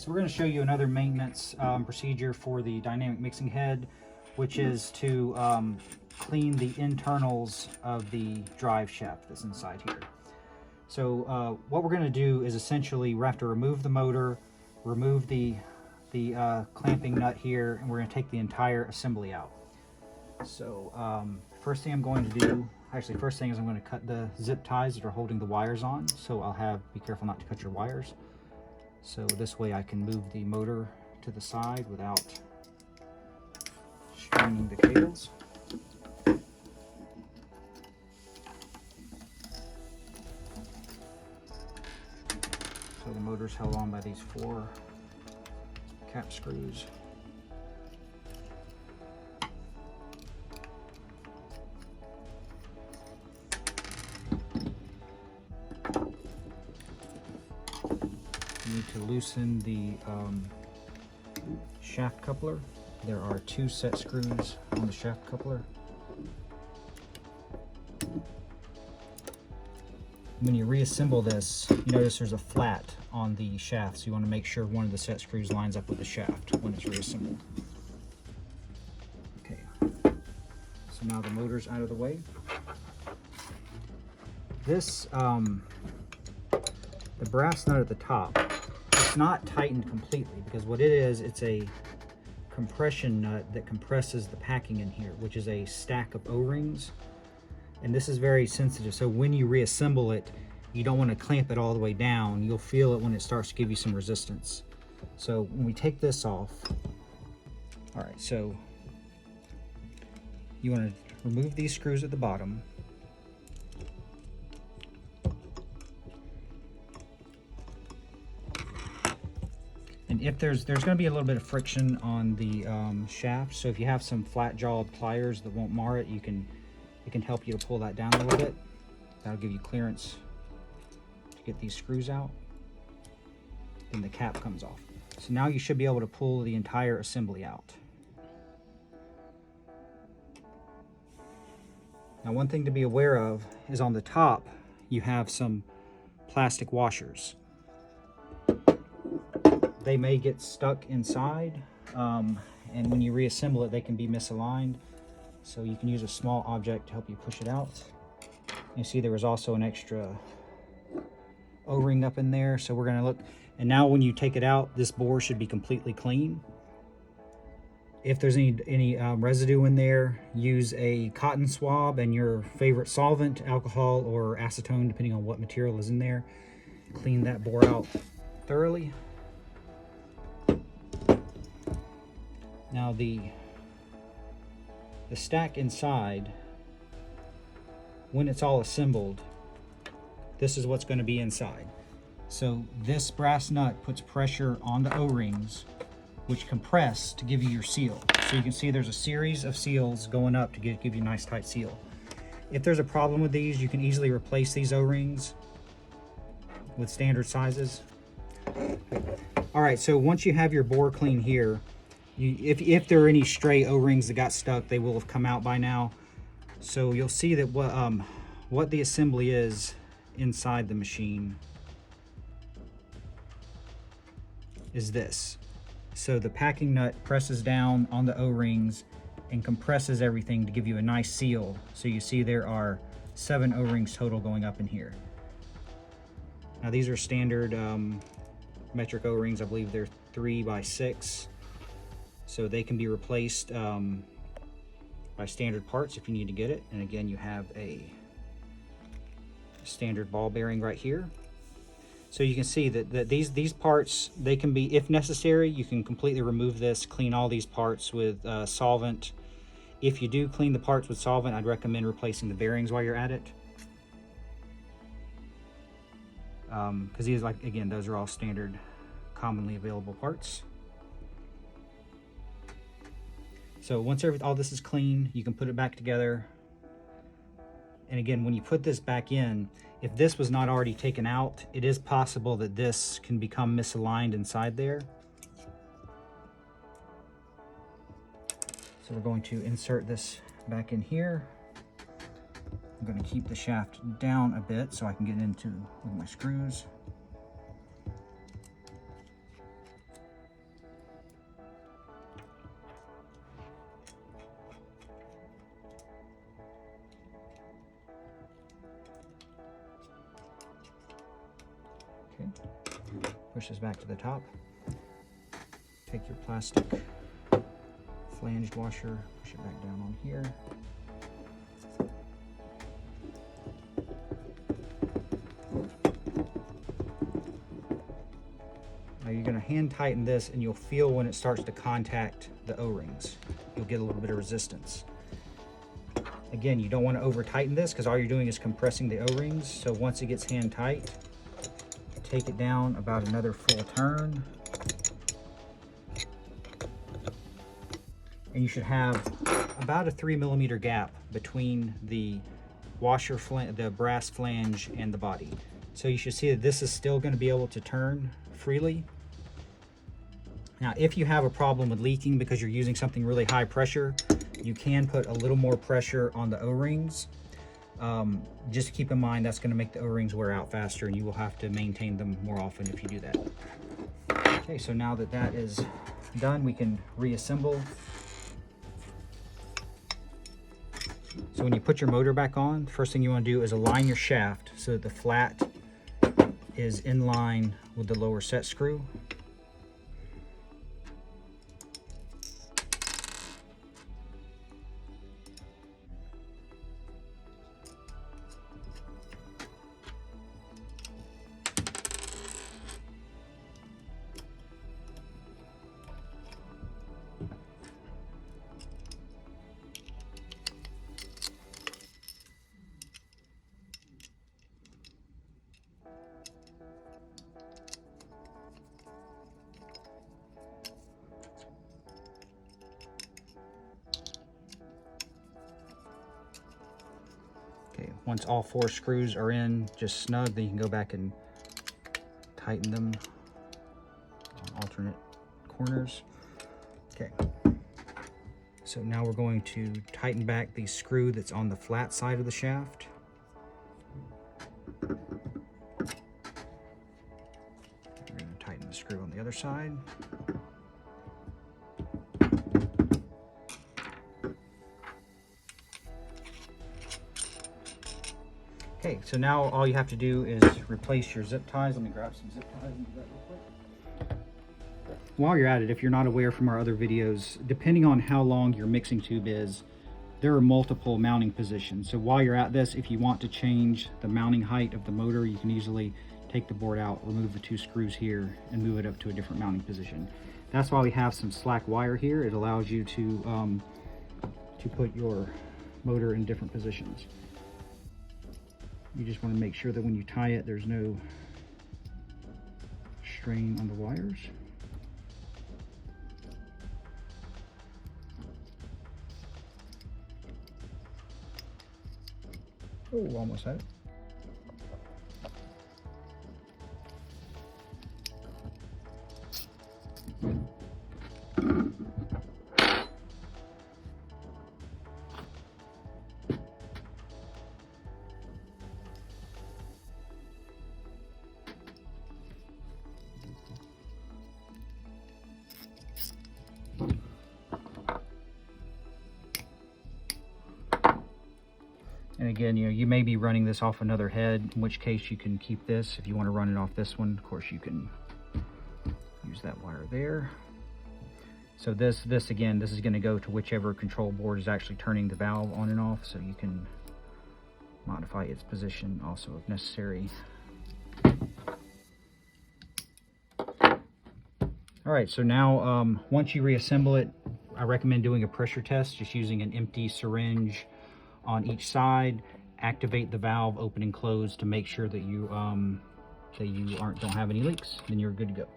So we're going to show you another maintenance procedure for the dynamic mixing head, which is to clean the internals of the drive shaft that's inside here. So what we're going to do is essentially we have to remove the motor, remove the clamping nut here, and we're going to take the entire assembly out. So first thing I'm going to do, first thing is I'm going to cut the zip ties that are holding the wires on. So be careful not to cut your wires. So this way I can move the motor to the side without stringing the cables. So the motor's held on by these 4 cap screws. You need to loosen the shaft coupler. There are 2 set screws on the shaft coupler. When you reassemble this, you notice there's a flat on the shaft, so you want to make sure one of the set screws lines up with the shaft when it's reassembled. Okay, so now the motor's out of the way. This, the brass nut at the top, it's not tightened completely because what it is, it's a compression nut that compresses the packing in here, which is a stack of O-rings. And this is very sensitive, so when you reassemble it, you don't want to clamp it all the way down. You'll feel it when it starts to give you some resistance. So when we take this off, all right, so you want to remove these screws at the bottom. And if there's going to be a little bit of friction on the shaft, so if you have some flat-jawed pliers that won't mar it, it can help you to pull that down a little bit. That'll give you clearance to get these screws out. Then the cap comes off. So now you should be able to pull the entire assembly out. Now one thing to be aware of is on the top you have some plastic washers. They may get stuck inside, and when you reassemble it they can be misaligned. So you can use a small object to help you push it out. You see there was also an extra O-ring up in there, so we're going to look. And now when you take it out, this bore should be completely clean. If there's any residue in there, use a cotton swab and your favorite solvent, alcohol or acetone, depending on what material is in there. Clean that bore out thoroughly. Now the stack inside, when it's all assembled, this is what's going to be inside. So this brass nut puts pressure on the O-rings, which compress to give you your seal. So you can see there's a series of seals going up to give you a nice tight seal. If there's a problem with these, you can easily replace these O-rings with standard sizes. All right, so once you have your bore clean here, if there are any stray O-rings that got stuck, they will have come out by now. So you'll see that what the assembly is inside the machine is this. So the packing nut presses down on the O-rings and compresses everything to give you a nice seal. So you see there are 7 O-rings total going up in here. Now these are standard metric O-rings. I believe they're 3x6. So they can be replaced by standard parts if you need to get it. And again, you have a standard ball bearing right here. So you can see that these parts, they can be, if necessary, you can completely remove this, clean all these parts with solvent. If you do clean the parts with solvent, I'd recommend replacing the bearings while you're at it. Because these, like, again, those are all standard, commonly available parts. So once all this is clean, you can put it back together. And again, when you put this back in, if this was not already taken out, it is possible that this can become misaligned inside there. So we're going to insert this back in here. I'm going to keep the shaft down a bit so I can get into with my screws. Push this back to the top. Take your plastic flanged washer, push it back down on here. Now you're going to hand tighten this, and you'll feel when it starts to contact the O-rings. You'll get a little bit of resistance. Again, you don't want to over tighten this because all you're doing is compressing the O-rings. So once it gets hand tight, take it down about another full turn. And you should have about a 3mm gap between the washer, the brass flange, and the body. So you should see that this is still going to be able to turn freely. Now, if you have a problem with leaking because you're using something really high pressure, you can put a little more pressure on the O-rings. Just keep in mind that's going to make the O-rings wear out faster, and you will have to maintain them more often if you do that. Okay, so now that that is done, we can reassemble. So when you put your motor back on, first thing you want to do is align your shaft so that the flat is in line with the lower set screw. Okay, once all 4 screws are in just snug, then you can go back and tighten them on alternate corners. Okay, so now we're going to tighten back the screw that's on the flat side of the shaft. We're going to tighten the screw on the other side. Okay, so now all you have to do is replace your zip ties. Let me grab some zip ties and do that real quick. While you're at it, if you're not aware from our other videos, depending on how long your mixing tube is, there are multiple mounting positions. So while you're at this, if you want to change the mounting height of the motor, you can easily take the board out, remove the 2 screws here, and move it up to a different mounting position. That's why we have some slack wire here. It allows you to put your motor in different positions. You just want to make sure that when you tie it, there's no strain on the wires. Oh, almost had it. And again, you may be running this off another head, in which case you can keep this. If you want to run it off this one, of course you can use that wire there. So this again, this is going to go to whichever control board is actually turning the valve on and off, so you can modify its position also if necessary. All right, so now once you reassemble it, I recommend doing a pressure test, just using an empty syringe on each side. Activate the valve, open and close, to make sure that you don't have any leaks. Then you're good to go.